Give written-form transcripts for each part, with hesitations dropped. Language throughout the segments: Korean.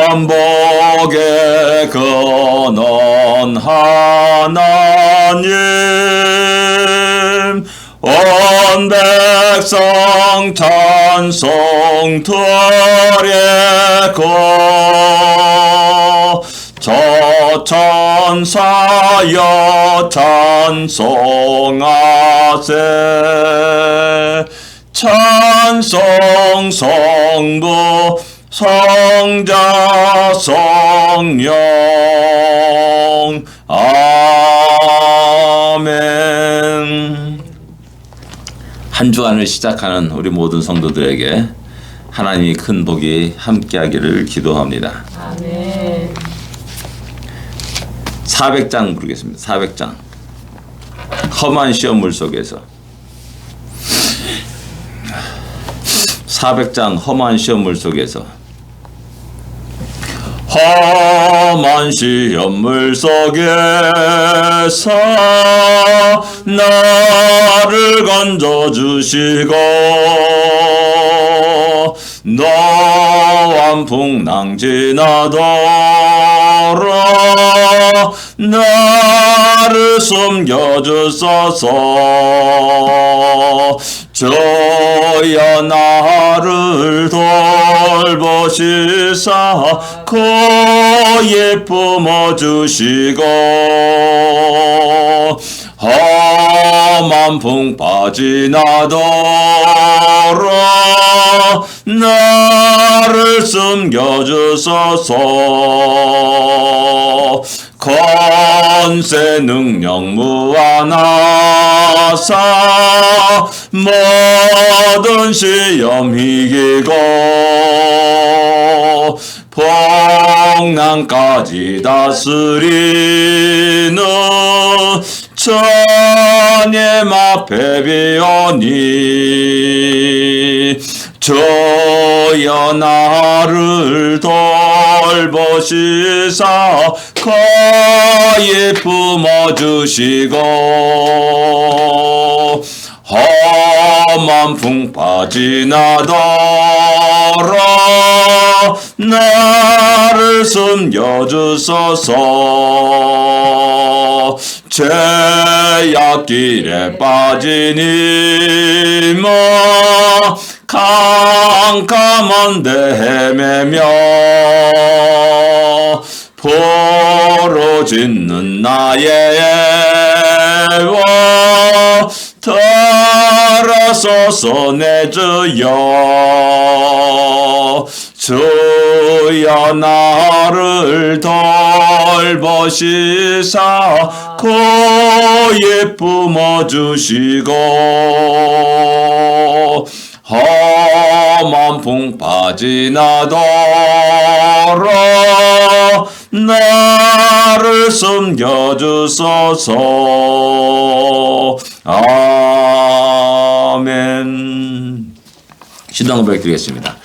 만복의 근원 하나님, 온 백성 찬송 드리고 저 천사여 찬송하세. 찬송 성부 성자 성령. 아멘. 한 주간을 시작하는 우리 모든 성도들에게 하나님의 큰 복이 함께하기를 기도합니다. 아멘. 400장 부르겠습니다. 400장. 험한 시험물 속에서. 400장 험한 시험물 속에서. 험한 시험물 속에서 나를 건져주시고 노한 풍랑 지나도록 나를 숨겨주소서. 주여 나를 돌보시사 코에 품어주시고 험한 풍파 지나도록 나를 숨겨주소서. 권세 능력 무한하사 모든 시험 이기고 풍랑까지 다스리는 천의 앞에 비오니 주여 나를 돌보시사 거에 품어주시고 험한 풍파 지나도록 나를 숨겨주소서. 죄악길에 빠진 이모 캄캄한 데 헤매며 부르짖는 나의 애와 들어서서 내 주여. 주여 나를 돌보시사 코에 품어주시고 험한 풍파 지나도록 나를 숨겨주소서. 아멘. 신앙 고백드리겠습니다.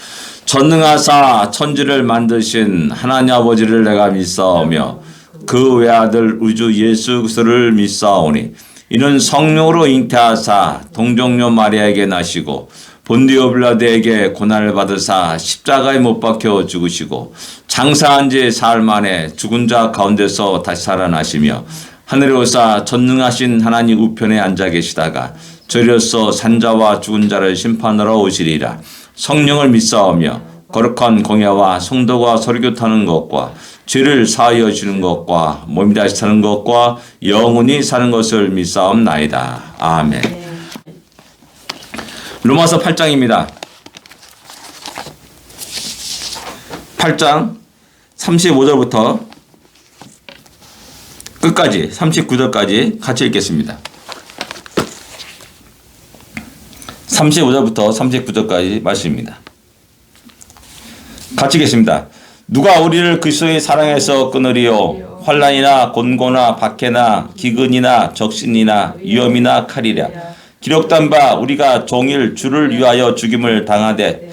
전능하사 천지를 만드신 하나님 아버지를 내가 믿사오며 그 외아들 우주 예수 그리스도를 믿사오니 이는 성령으로 잉태하사 동정녀 마리아에게 나시고 본디오 빌라도에게 고난을 받으사 십자가에 못 박혀 죽으시고 장사한 지 사흘 만에 죽은 자 가운데서 다시 살아나시며 하늘에 오사 전능하신 하나님 우편에 앉아 계시다가 저리로서 산자와 죽은 자를 심판하러 오시리라. 성령을 믿사오며 거룩한 공예와 성도가 설교타는 것과 죄를 사하여 주는 것과 몸이 다시 사는 것과 영원히 사는 것을 믿사옵나이다. 아멘. 로마서 8장입니다. 8장 35절부터 끝까지 39절까지 같이 읽겠습니다. 35절부터 39절까지 말씀입니다. 같이 읽겠습니다. 누가 우리를 그리스도의 사랑에서 끊으리요? 환난이나 곤고나 박해나 기근이나 적신이나 위험이나 칼이랴. 기록된 바 우리가 종일 주를 위하여 죽임을 당하되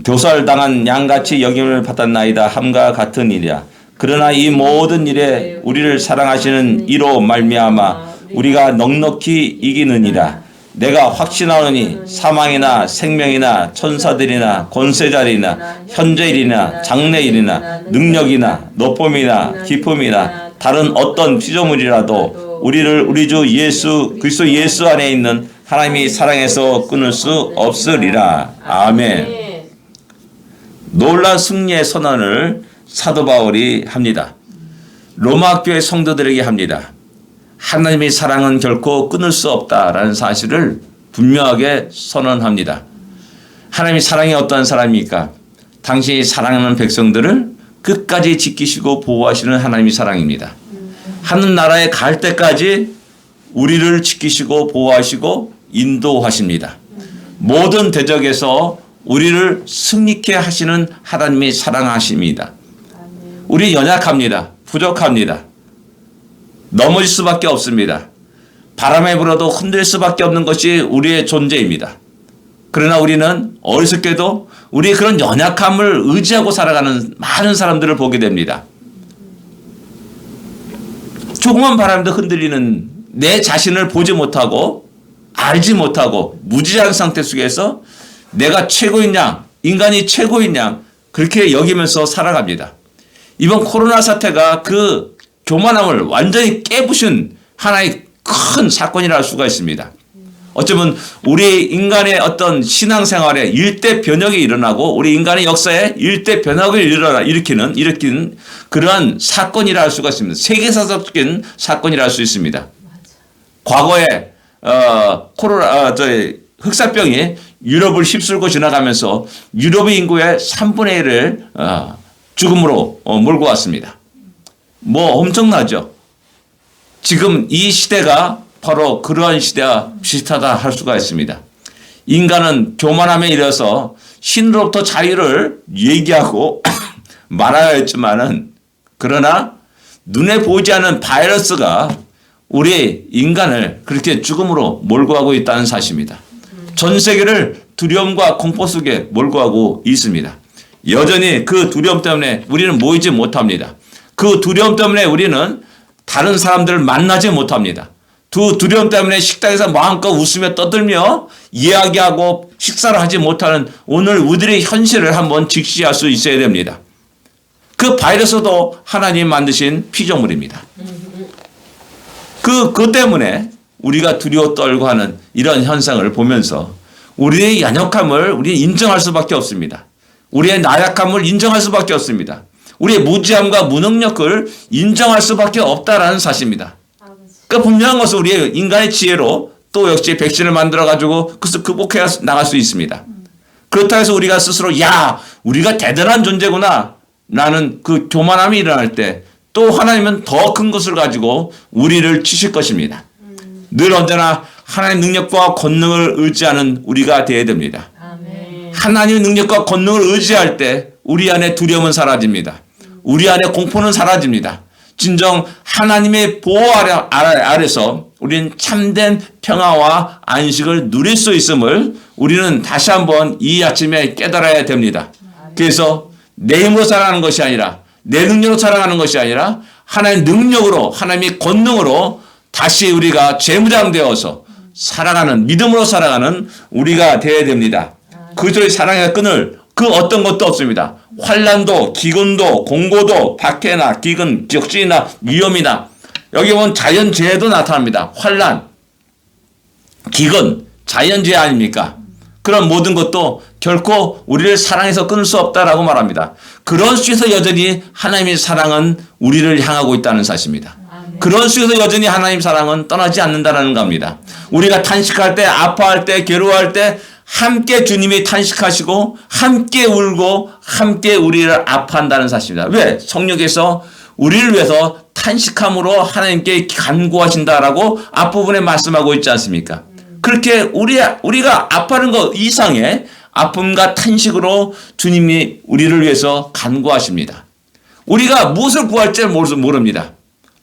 교살당한 양같이 여김을 받았나이다 함과 같은 일이야. 그러나 이 모든 일에 우리를 사랑하시는 이로 말미암아 우리가 넉넉히 이기느니라. 내가 확신하노니 사망이나 생명이나 천사들이나 권세자리나 현재일이나 장래일이나 능력이나 높음이나 깊음이나 다른 어떤 피조물이라도 우리를 우리 주 예수 그리스도 예수 안에 있는 하나님이 사랑해서 끊을 수 없으리라. 아멘. 놀라운 승리의 선언을 사도 바울이 합니다. 로마 교회 성도들에게 합니다. 하나님의 사랑은 결코 끊을 수 없다라는 사실을 분명하게 선언합니다. 하나님의 사랑이 어떠한 사랑입니까? 당신이 사랑하는 백성들을 끝까지 지키시고 보호하시는 하나님의 사랑입니다. 하늘나라에 갈 때까지 우리를 지키시고 보호하시고 인도하십니다. 모든 대적에서 우리를 승리케 하시는 하나님의 사랑하십니다. 우리 연약합니다. 부족합니다. 넘어질 수밖에 없습니다. 바람에 불어도 흔들 수밖에 없는 것이 우리의 존재입니다. 그러나 우리는 어리석게도 우리의 그런 연약함을 의지하고 살아가는 많은 사람들을 보게 됩니다. 조그만 바람도 흔들리는 내 자신을 보지 못하고 알지 못하고 무지한 상태 속에서 내가 최고인 양, 인간이 최고인 양 그렇게 여기면서 살아갑니다. 이번 코로나 사태가 그 교만함을 완전히 깨부신 하나의 큰 사건이라 할 수가 있습니다. 어쩌면 우리 인간의 어떤 신앙생활에 일대 변혁이 일어나고 우리 인간의 역사에 일대 변혁을 일으키는 그러한 사건이라 할 수가 있습니다. 세계사적인 사건이라 할 수 있습니다. 과거에 흑사병이 유럽을 휩쓸고 지나가면서 유럽의 인구의 3분의 1을 죽음으로 몰고 왔습니다. 뭐 엄청나죠. 지금 이 시대가 바로 그러한 시대와 비슷하다 할 수가 있습니다. 인간은 교만함에 이르러서 신으로부터 자유를 얘기하고 말하려 했지만은 그러나 눈에 보이지 않는 바이러스가 우리 인간을 그렇게 죽음으로 몰고 가고 있다는 사실입니다. 전 세계를 두려움과 공포 속에 몰고 가고 있습니다. 여전히 그 두려움 때문에 우리는 모이지 못합니다. 그 두려움 때문에 우리는 다른 사람들을 만나지 못합니다. 그 두려움 때문에 식당에서 마음껏 웃으며 떠들며 이야기하고 식사를 하지 못하는 오늘 우리의 현실을 한번 직시할 수 있어야 됩니다. 그 바이러스도 하나님 만드신 피조물입니다. 그 때문에 우리가 두려워 떨고 하는 이런 현상을 보면서 우리의 연약함을 우리는 인정할 수밖에 없습니다. 우리의 나약함을 인정할 수밖에 없습니다. 우리의 무지함과 무능력을 인정할 수밖에 없다라는 사실입니다. 그러니까 분명한 것은 우리의 인간의 지혜로 또 역시 백신을 만들어가지고 그것을 극복해 나갈 수 있습니다. 그렇다고 해서 우리가 스스로 야 우리가 대단한 존재구나 라는 그 교만함이 일어날 때 또 하나님은 더 큰 것을 가지고 우리를 치실 것입니다. 늘 언제나 하나님의 능력과 권능을 의지하는 우리가 되어야 됩니다. 하나님의 능력과 권능을 의지할 때 우리 안에 두려움은 사라집니다. 우리 안에 공포는 사라집니다. 진정 하나님의 보호 아래서 우리는 참된 평화와 안식을 누릴 수 있음을 우리는 다시 한번 이 아침에 깨달아야 됩니다. 그래서 내 힘으로 살아가는 것이 아니라 내 능력으로 살아가는 것이 아니라 하나님의 능력으로 하나님의 권능으로 다시 우리가 재무장되어서 살아가는 믿음으로 살아가는 우리가 되어야 됩니다. 그저의 사랑의 끈을 그 어떤 것도 없습니다. 환난도 기근도 공고도 박해나 기근 적신이나 위험이나 여기 보면 자연재해도 나타납니다. 환난 기근 자연재해 아닙니까? 그런 모든 것도 결코 우리를 사랑해서 끊을 수 없다라고 말합니다. 그런 속에서 여전히 하나님의 사랑은 우리를 향하고 있다는 사실입니다. 그런 속에서 여전히 하나님 사랑은 떠나지 않는다는 겁니다. 우리가 탄식할 때 아파할 때 괴로워할 때 함께 주님이 탄식하시고 함께 울고 함께 우리를 아파한다는 사실입니다. 왜? 성령께서 우리를 위해서 탄식함으로 하나님께 간구하신다라고 앞부분에 말씀하고 있지 않습니까? 그렇게 우리가 아파하는 것 이상의 아픔과 탄식으로 주님이 우리를 위해서 간구하십니다. 우리가 무엇을 구할지 모릅니다.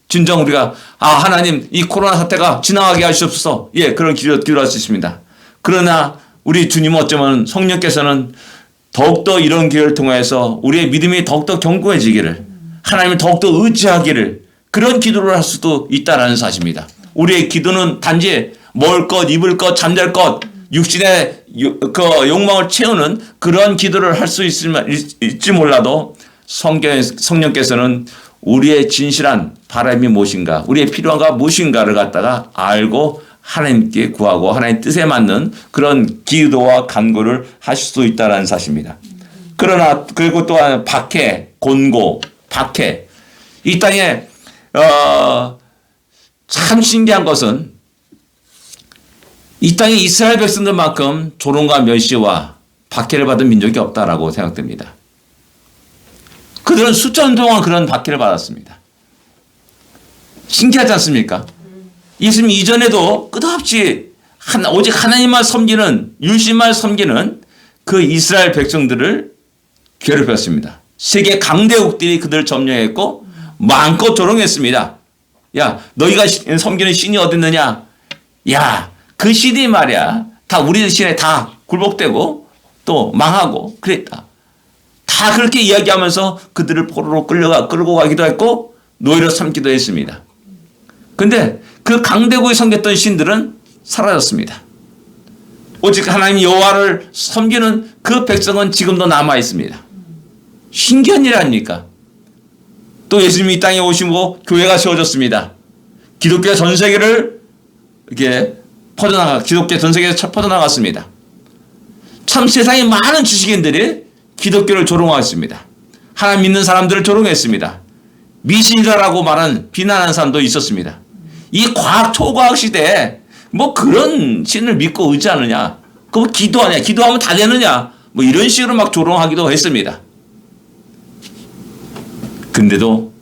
진정 우리가 하나님 이 코로나 사태가 지나가게 하시옵소서. 예, 그런 기도할 수 있습니다. 그러나 우리 주님 어쩌면 성령께서는 더욱더 이런 기회를 통해서 우리의 믿음이 더욱더 견고해지기를 하나님을 더욱더 의지하기를 그런 기도를 할 수도 있다라는 사실입니다. 우리의 기도는 단지 먹을 것, 입을 것, 잠잘 것, 육신의 그 욕망을 채우는 그런 기도를 할 수 있을지 몰라도 성령께서는 우리의 진실한 바람이 무엇인가, 우리의 필요한가 무엇인가를 갖다가 알고 하나님께 구하고 하나님 뜻에 맞는 그런 기도와 간구를 하실 수 있다는 사실입니다. 그러나 그리고 또한 박해, 곤고, 박해. 이 땅에 참 신기한 것은 이 땅에 이스라엘 백성들만큼 조롱과 멸시와 박해를 받은 민족이 없다라고 생각됩니다. 그들은 수천 동안 그런 박해를 받았습니다. 신기하지 않습니까? 예수님 이전에도 끝없이 오직 하나님만 섬기는, 율심만 섬기는 그 이스라엘 백성들을 괴롭혔습니다. 세계 강대국들이 그들을 점령했고 마음껏 조롱했습니다. 야, 너희가 섬기는 신이 어디 있느냐? 야, 그 신이 말이야, 다 우리 신에 다 굴복되고 또 망하고 그랬다. 다 그렇게 이야기하면서 그들을 포로로 끌고 가기도 했고 노예로 삼기도 했습니다. 근데 그 강대국이 섬겼던 신들은 사라졌습니다. 오직 하나님 여호와를 섬기는 그 백성은 지금도 남아 있습니다. 신기한 일 아닙니까? 또 예수님이 이 땅에 오시고 교회가 세워졌습니다. 기독교가 전 세계를 이렇게 기독교 전 세계에서 퍼져나갔습니다. 참 세상에 많은 지식인들이 기독교를 조롱했습니다. 하나님 믿는 사람들을 조롱했습니다. 미신이라고 비난하는 사람도 있었습니다. 이 초과학 시대에 뭐 그런 신을 믿고 의지하느냐? 그거 기도하냐? 기도하면 다 되느냐? 뭐 이런 식으로 막 조롱하기도 했습니다. 근데도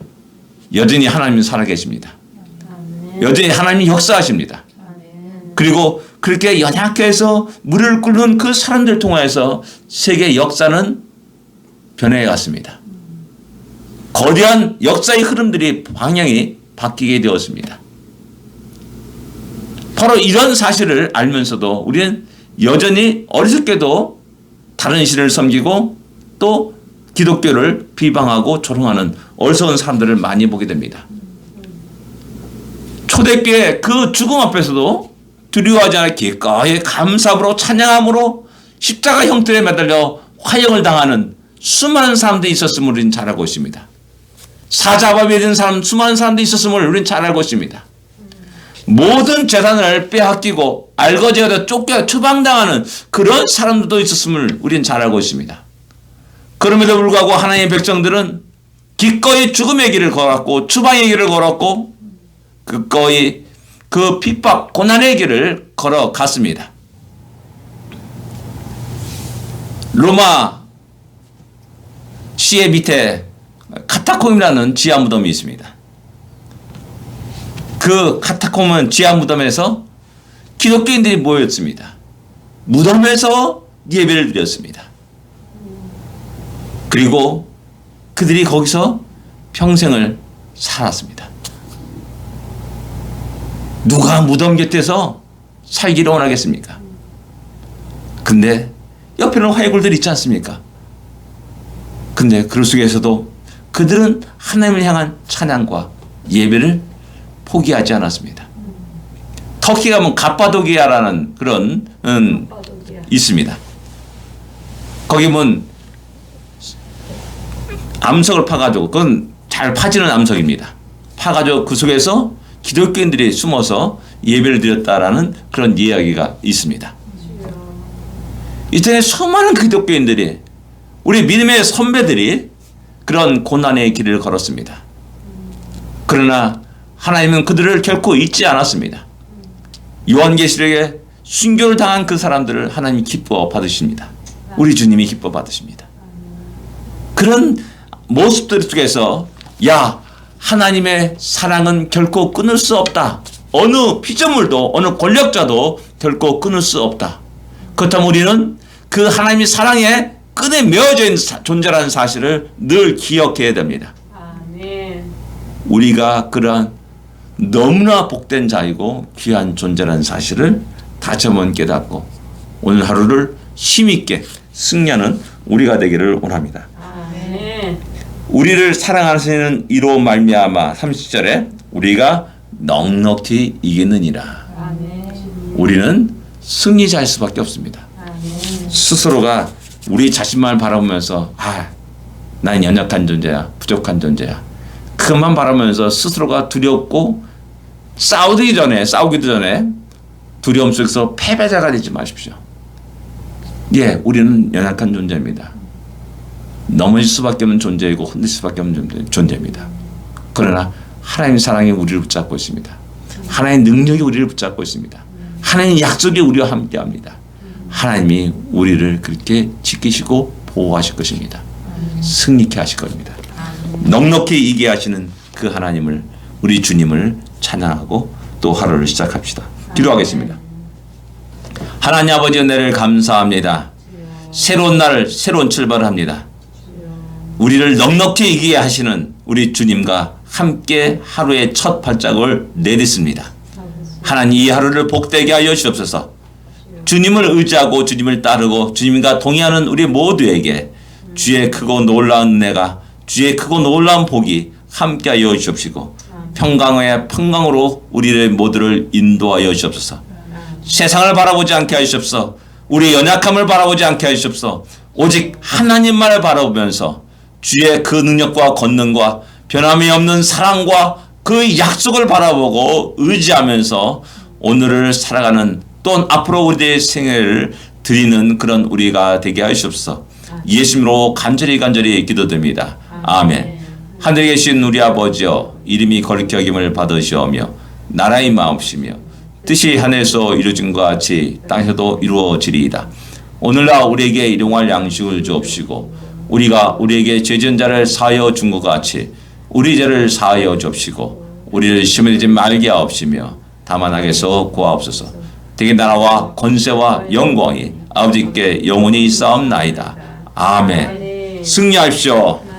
여전히 하나님은 살아계십니다. 여전히 하나님이 역사하십니다. 그리고 그렇게 연약해서 물을 끓는 그 사람들 통해서 세계 역사는 변해갔습니다. 거대한 역사의 흐름들이 방향이 바뀌게 되었습니다. 바로 이런 사실을 알면서도 우리는 여전히 어리석게도 다른 신을 섬기고 또 기독교를 비방하고 조롱하는 어리석은 사람들을 많이 보게 됩니다. 초대교회 그 죽음 앞에서도 두려워하지 않아 기꺼이 감사함으로 찬양함으로 십자가 형태에 매달려 화형을 당하는 수많은 사람들이 있었음을 우리는 잘 알고 있습니다. 사자밥이 된 수많은 사람들이 있었음을 우리는 잘 알고 있습니다. 모든 재산을 빼앗기고 알거지에다 쫓겨 추방당하는 그런 사람들도 있었음을 우리는 잘 알고 있습니다. 그럼에도 불구하고 하나님의 백성들은 기꺼이 죽음의 길을 걸었고 추방의 길을 걸었고 기꺼이 그 핍박 고난의 길을 걸어갔습니다. 로마 시의 밑에 카타콤이라는 지하 무덤이 있습니다. 그 카타콤은 지하 무덤에서 기독교인들이 모였습니다. 무덤에서 예배를 드렸습니다. 그리고 그들이 거기서 평생을 살았습니다. 누가 무덤 곁에서 살기를 원하겠습니까? 근데 옆에는 화해골들 있지 않습니까? 근데 그 속에서도 그들은 하나님을 향한 찬양과 예배를 포기하지 않았습니다. 터키 가면 갑바도기아라는 그런 있습니다. 거기 보면 암석을 파가지고, 그건 잘 파지는 암석입니다. 파가지고 그 속에서 기독교인들이 숨어서 예배를 드렸다라는 그런 이야기가 있습니다. 이때에 수많은 기독교인들이, 우리 믿음의 선배들이 그런 고난의 길을 걸었습니다. 그러나 하나님은 그들을 결코 잊지 않았습니다. 요한계시록에 순교를 당한 그 사람들을 하나님이 기뻐 받으십니다. 우리 주님이 기뻐 받으십니다. 그런 모습들 속에서 하나님의 사랑은 결코 끊을 수 없다. 어느 피조물도 어느 권력자도 결코 끊을 수 없다. 그렇다면 우리는 그 하나님의 사랑에 끈에 메어져 있는 존재라는 사실을 늘 기억해야 됩니다. 아멘. 우리가 그러한 너무나 복된 자이고 귀한 존재라는 사실을 다시 한번 깨닫고 오늘 하루를 힘있게 승리하는 우리가 되기를 원합니다. 아멘. 우리를 사랑하시는 이로 말미암아 30절에 우리가 넉넉히 이기느니라. 아멘. 우리는 승리자일 수밖에 없습니다. 스스로가 우리 자신만 바라보면서 난 연약한 존재야, 부족한 존재야. 그것만 바라보면서 스스로가 두렵고 싸우기도 전에 두려움 속에서 패배자가 되지 마십시오. 예, 우리는 연약한 존재입니다. 넘어질 수밖에 없는 존재이고 흔들 수밖에 없는 존재입니다. 그러나 하나님의 사랑이 우리를 붙잡고 있습니다. 하나님의 능력이 우리를 붙잡고 있습니다. 하나님의 약속이 우리와 함께합니다. 하나님이 우리를 그렇게 지키시고 보호하실 것입니다. 승리케 하실 겁니다. 넉넉히 이기게 하시는 그 하나님을, 우리 주님을 찬양하고 또 하루를 시작합시다. 기도하겠습니다. 하나님 아버지 은혜를 감사합니다. 새로운 날, 새로운 출발을 합니다. 우리를 넉넉히 이기게 하시는 우리 주님과 함께 하루의 첫 발자국을 내딛습니다. 하나님, 이 하루를 복되게 하여 주옵소서. 주님을 의지하고 주님을 따르고 주님과 동의하는 우리 모두에게 주의 크고 놀라운 은혜가, 주의 크고 놀라운 복이 함께하여 주옵시고 평강의 평강으로 우리를 모두를 인도하여 주옵소서. 세상을 바라보지 않게 하시옵소서. 우리의 연약함을 바라보지 않게 하시옵소서. 오직 하나님만을 바라보면서 주의 그 능력과 권능과 변함이 없는 사랑과 그 약속을 바라보고 의지하면서 오늘을 살아가는, 또 앞으로 우리의 생애를 드리는 그런 우리가 되게 하시옵소서. 예수님으로 간절히 기도드립니다. 아멘. 하늘에 계신 우리 아버지여, 이름이 거룩히 여김을 받으시오며 나라의 마음이시며 뜻이 하늘에서 이루어진 것 같이 땅에서도 이루어지리이다. 오늘날 우리에게 일용할 양식을 주옵시고 우리가 우리에게 죄지은 자를 사하여 준 것 같이 우리 죄를 사하여 주옵시고 우리를 시험에 들지 말게 하옵시며 다만 악에서 구하옵소서. 되게 나라와 권세와 영광이 아버지께 영원히 있사옵나이다. 아멘. 승리하십시오.